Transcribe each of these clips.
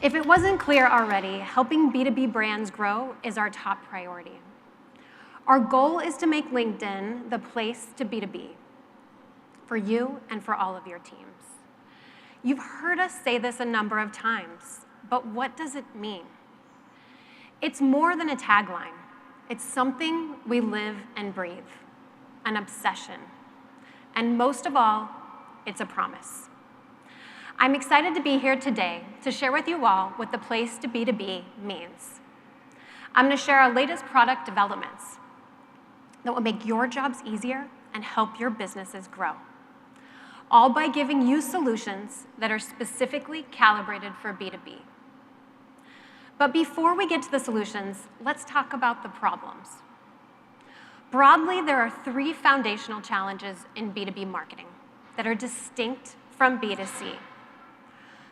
If it wasn't clear already, helping B2B brands grow is our top priority. Our goal is to make LinkedIn the place to B2B for you and for all of your teams. You've heard us say this a number of times, but what does it mean? It's more than a tagline. It's something we live and breathe, an obsession. And most of all, it's a promise. I'm excited to be here today to share with you all what the place to B2B means. I'm going to share our latest product developments that will make your jobs easier and help your businesses grow, all by giving you solutions that are specifically calibrated for B2B. But before we get to the solutions, let's talk about the problems. Broadly, there are 3 foundational challenges in B2B marketing that are distinct from B2C.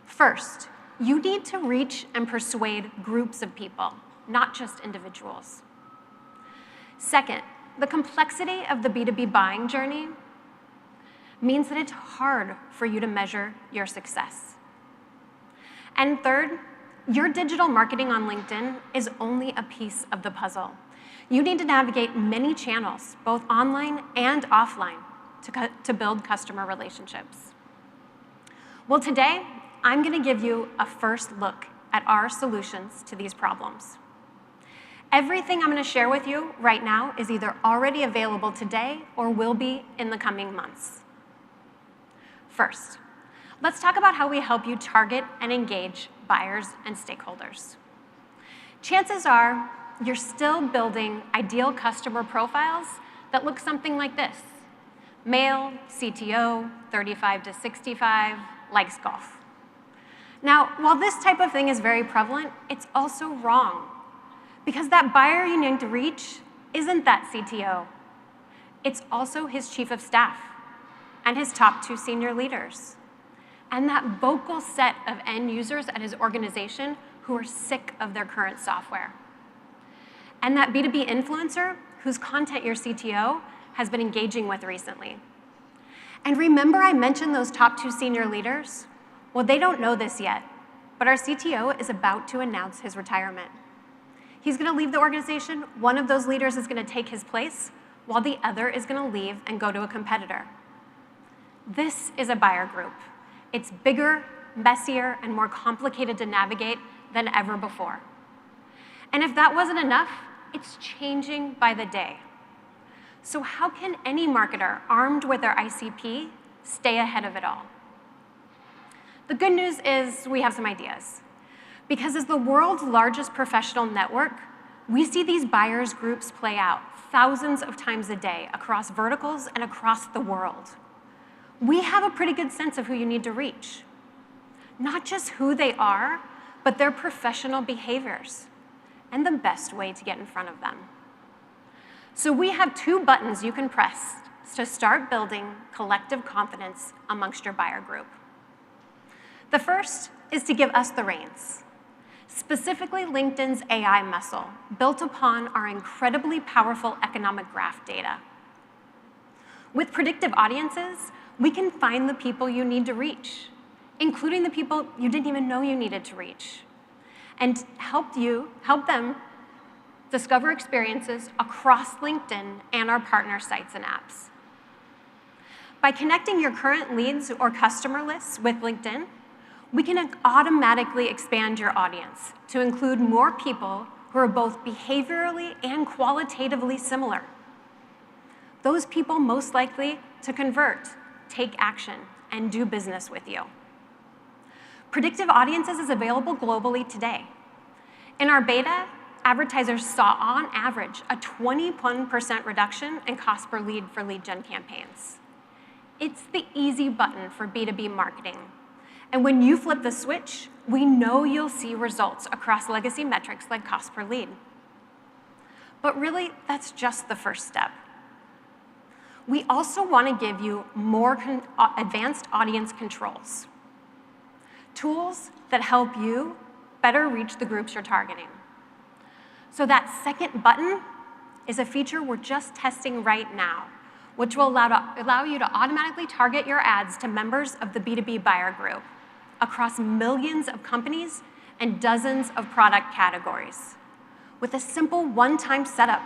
First, you need to reach and persuade groups of people, not just individuals. Second, the complexity of the B2B buying journey means that it's hard for you to measure your success. And third, your digital marketing on LinkedIn is only a piece of the puzzle. You need to navigate many channels, both online and offline, to build customer relationships. Well, today, I'm going to give you a first look at our solutions to these problems. Everything I'm going to share with you right now is either already available today or will be in the coming months. First, let's talk about how we help you target and engage buyers and stakeholders. Chances are you're still building ideal customer profiles that look something like this: male, CTO, 35 to 65, likes golf. Now, while this type of thing is very prevalent, it's also wrong, because that buyer you need to reach isn't that CTO. It's also his chief of staff and his top 2 senior leaders, and that vocal set of end users at his organization who are sick of their current software, and that B2B influencer whose content your CTO has been engaging with recently. And remember I mentioned those top 2 senior leaders? Well, they don't know this yet, but our CTO is about to announce his retirement. He's going to leave the organization. One of those leaders is going to take his place, while the other is going to leave and go to a competitor. This is a buyer group. It's bigger, messier, and more complicated to navigate than ever before. And if that wasn't enough, it's changing by the day. So how can any marketer armed with their ICP stay ahead of it all? The good news is we have some ideas. Because as the world's largest professional network, we see these buyers groups play out thousands of times a day across verticals and across the world. We have a pretty good sense of who you need to reach. Not just who they are, but their professional behaviors and the best way to get in front of them. So we have 2 buttons you can press to start building collective confidence amongst your buyer group. The first is to give us the reins, specifically LinkedIn's AI muscle, built upon our incredibly powerful economic graph data. With predictive audiences, we can find the people you need to reach, including the people you didn't even know you needed to reach, and help them discover experiences across LinkedIn and our partner sites and apps. By connecting your current leads or customer lists with LinkedIn, we can automatically expand your audience to include more people who are both behaviorally and qualitatively similar. Those people most likely to convert, take action, and do business with you. Predictive Audiences is available globally today. In our beta, advertisers saw on average a 21% reduction in cost per lead for lead gen campaigns. It's the easy button for B2B marketing. And when you flip the switch, we know you'll see results across legacy metrics like cost per lead. But really, that's just the first step. We also want to give you more advanced audience controls, tools that help you better reach the groups you're targeting. So that second button is a feature we're just testing right now, which will allow you to automatically target your ads to members of the B2B buyer group across millions of companies and dozens of product categories. With a simple one-time setup,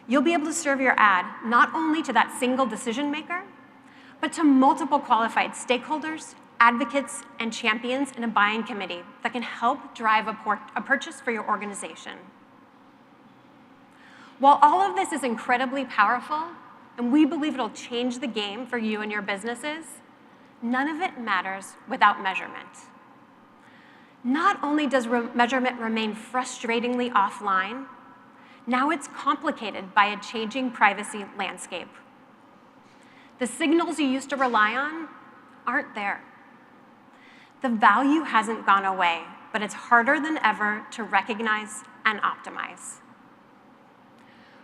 you'll be able to serve your ad not only to that single decision maker, but to multiple qualified stakeholders, advocates, and champions in a buying committee that can help drive a purchase for your organization. While all of this is incredibly powerful, and we believe it'll change the game for you and your businesses, none of it matters without measurement. Not only does measurement remain frustratingly offline, now it's complicated by a changing privacy landscape. The signals you used to rely on aren't there. The value hasn't gone away, but it's harder than ever to recognize and optimize.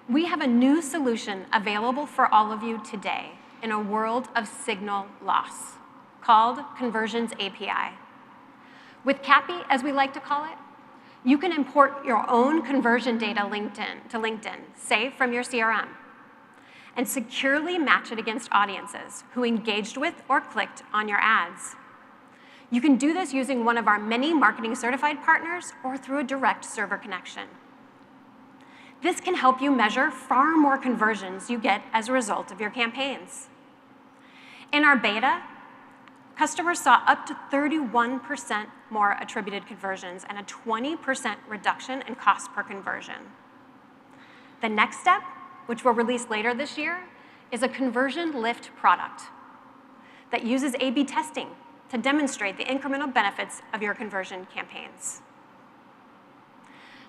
We have a new solution available for all of you today in a world of signal loss called Conversions API. With CAPI, as we like to call it, you can import your own conversion data to LinkedIn, say from your CRM, and securely match it against audiences who engaged with or clicked on your ads. You can do this using one of our many marketing certified partners or through a direct server connection. This can help you measure far more conversions you get as a result of your campaigns. In our beta, customers saw up to 31% more attributed conversions and a 20% reduction in cost per conversion. The next step, which we'll release later this year, is a conversion lift product that uses A/B testing to demonstrate the incremental benefits of your conversion campaigns.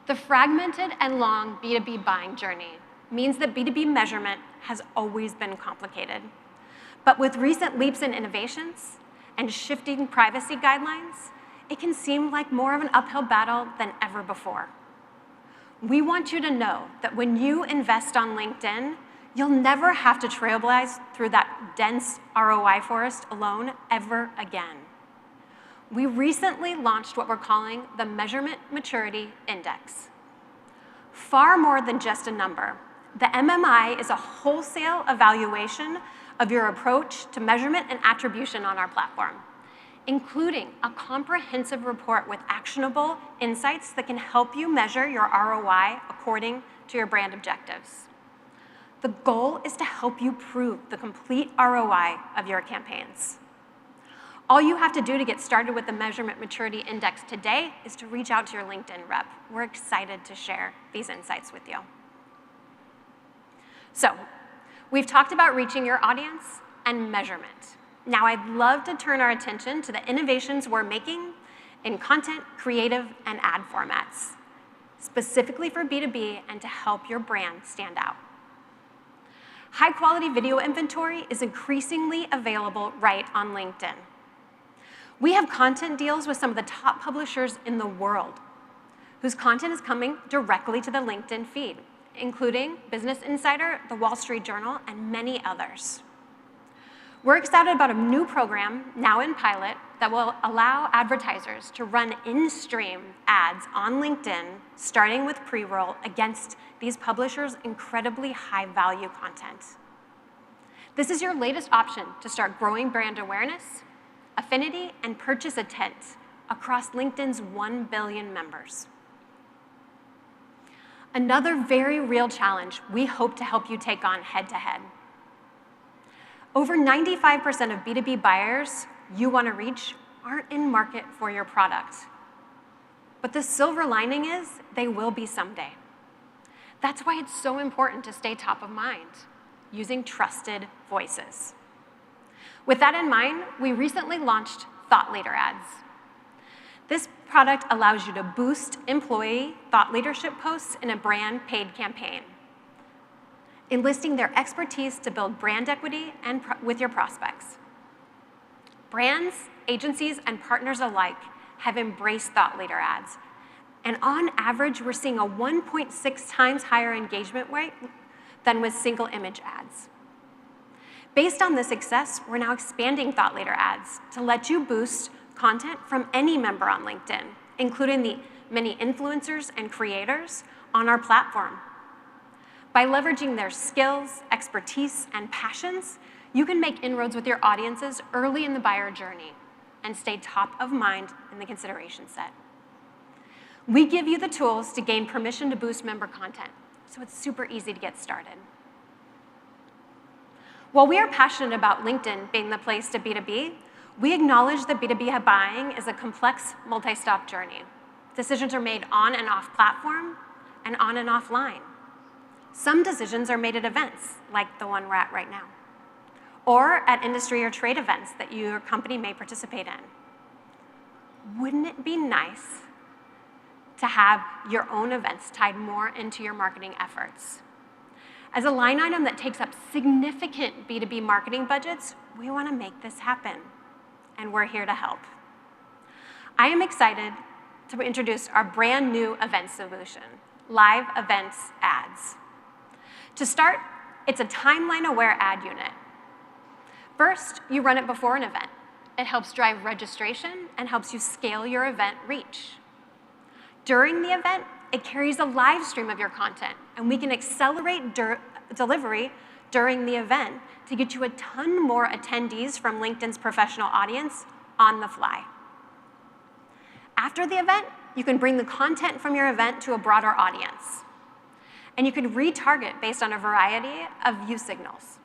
The fragmented and long B2B buying journey means that B2B measurement has always been complicated. But with recent leaps in innovations and shifting privacy guidelines, it can seem like more of an uphill battle than ever before. We want you to know that when you invest on LinkedIn, you'll never have to trailblaze through that dense ROI forest alone ever again. We recently launched what we're calling the Measurement Maturity Index. Far more than just a number, the MMI is a wholesale evaluation of your approach to measurement and attribution on our platform, including a comprehensive report with actionable insights that can help you measure your ROI according to your brand objectives. The goal is to help you prove the complete ROI of your campaigns. All you have to do to get started with the Measurement Maturity Index today is to reach out to your LinkedIn rep. We're excited to share these insights with you. So, we've talked about reaching your audience and measurement. Now I'd love to turn our attention to the innovations we're making in content, creative, and ad formats, specifically for B2B and to help your brand stand out. High-quality video inventory is increasingly available right on LinkedIn. We have content deals with some of the top publishers in the world whose content is coming directly to the LinkedIn feed, including Business Insider, The Wall Street Journal, and many others. We're excited about a new program now in pilot that will allow advertisers to run in-stream ads on LinkedIn, starting with pre-roll against these publishers' incredibly high-value content. This is your latest option to start growing brand awareness, affinity, and purchase intent across LinkedIn's 1 billion members. Another very real challenge we hope to help you take on head-to-head. Over 95% of B2B buyers you want to reach aren't in market for your product. But the silver lining is they will be someday. That's why it's so important to stay top of mind, using trusted voices. With that in mind, we recently launched Thought Leader Ads. This product allows you to boost employee thought leadership posts in a brand paid campaign, enlisting their expertise to build brand equity and with your prospects. Brands, agencies, and partners alike have embraced Thought Leader Ads. And on average, we're seeing a 1.6 times higher engagement rate than with single image ads. Based on this success, we're now expanding Thought Leader Ads to let you boost content from any member on LinkedIn, including the many influencers and creators on our platform. By leveraging their skills, expertise, and passions, you can make inroads with your audiences early in the buyer journey and stay top of mind in the consideration set. We give you the tools to gain permission to boost member content, so it's super easy to get started. While we are passionate about LinkedIn being the place to B2B, we acknowledge that B2B buying is a complex, multi-stop journey. Decisions are made on and off platform and on and offline. Some decisions are made at events, like the one we're at right now, or at industry or trade events that your company may participate in. Wouldn't it be nice to have your own events tied more into your marketing efforts? As a line item that takes up significant B2B marketing budgets, we want to make this happen, and we're here to help. I am excited to introduce our brand new event solution, Live Events Ads. To start, it's a timeline-aware ad unit. First, you run it before an event. It helps drive registration and helps you scale your event reach. During the event, it carries a live stream of your content, and we can accelerate delivery during the event to get you a ton more attendees from LinkedIn's professional audience on the fly. After the event, you can bring the content from your event to a broader audience. And you can retarget based on a variety of view signals.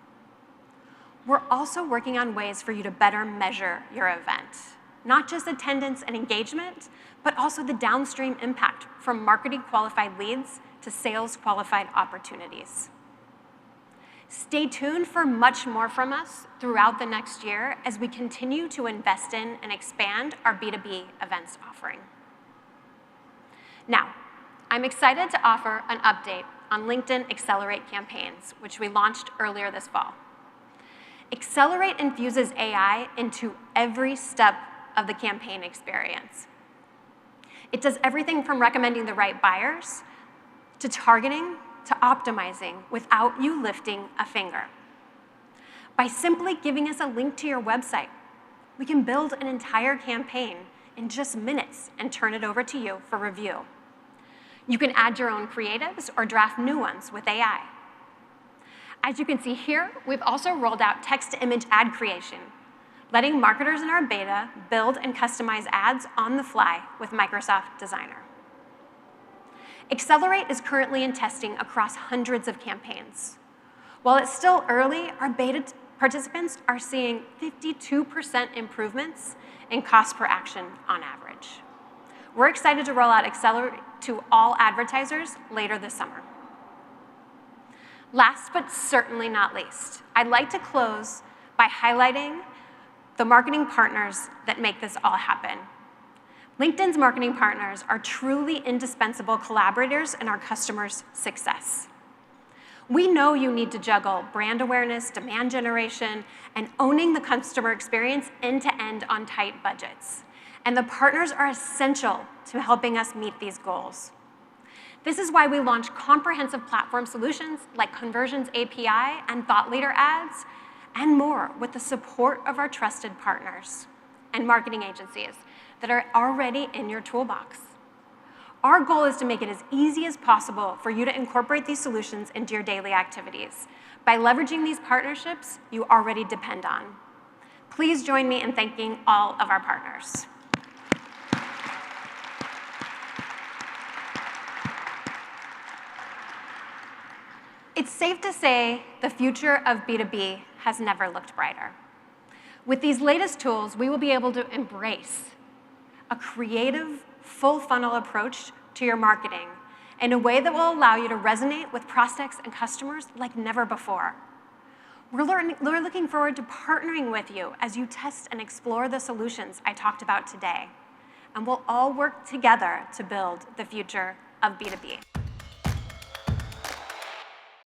We're also working on ways for you to better measure your event, not just attendance and engagement, but also the downstream impact from marketing qualified leads to sales qualified opportunities. Stay tuned for much more from us throughout the next year as we continue to invest in and expand our B2B events offering. Now, I'm excited to offer an update on LinkedIn Accelerate campaigns, which we launched earlier this fall. Accelerate infuses AI into every step of the campaign experience. It does everything from recommending the right buyers to targeting to optimizing without you lifting a finger. By simply giving us a link to your website, we can build an entire campaign in just minutes and turn it over to you for review. You can add your own creatives or draft new ones with AI. As you can see here, we've also rolled out text-to-image ad creation, letting marketers in our beta build and customize ads on the fly with Microsoft Designer. Accelerate is currently in testing across hundreds of campaigns. While it's still early, our beta participants are seeing 52% improvements in cost per action on average. We're excited to roll out Accelerate to all advertisers later this summer. Last but certainly not least, I'd like to close by highlighting the marketing partners that make this all happen. LinkedIn's marketing partners are truly indispensable collaborators in our customers' success. We know you need to juggle brand awareness, demand generation, and owning the customer experience end-to-end on tight budgets. And the partners are essential to helping us meet these goals. This is why we launched comprehensive platform solutions like Conversions API and Thought Leader Ads, and more with the support of our trusted partners and marketing agencies that are already in your toolbox. Our goal is to make it as easy as possible for you to incorporate these solutions into your daily activities by leveraging these partnerships you already depend on. Please join me in thanking all of our partners. It's safe to say the future of B2B has never looked brighter. With these latest tools, we will be able to embrace a creative, full funnel approach to your marketing in a way that will allow you to resonate with prospects and customers like never before. We're looking forward to partnering with you as you test and explore the solutions I talked about today. And we'll all work together to build the future of B2B.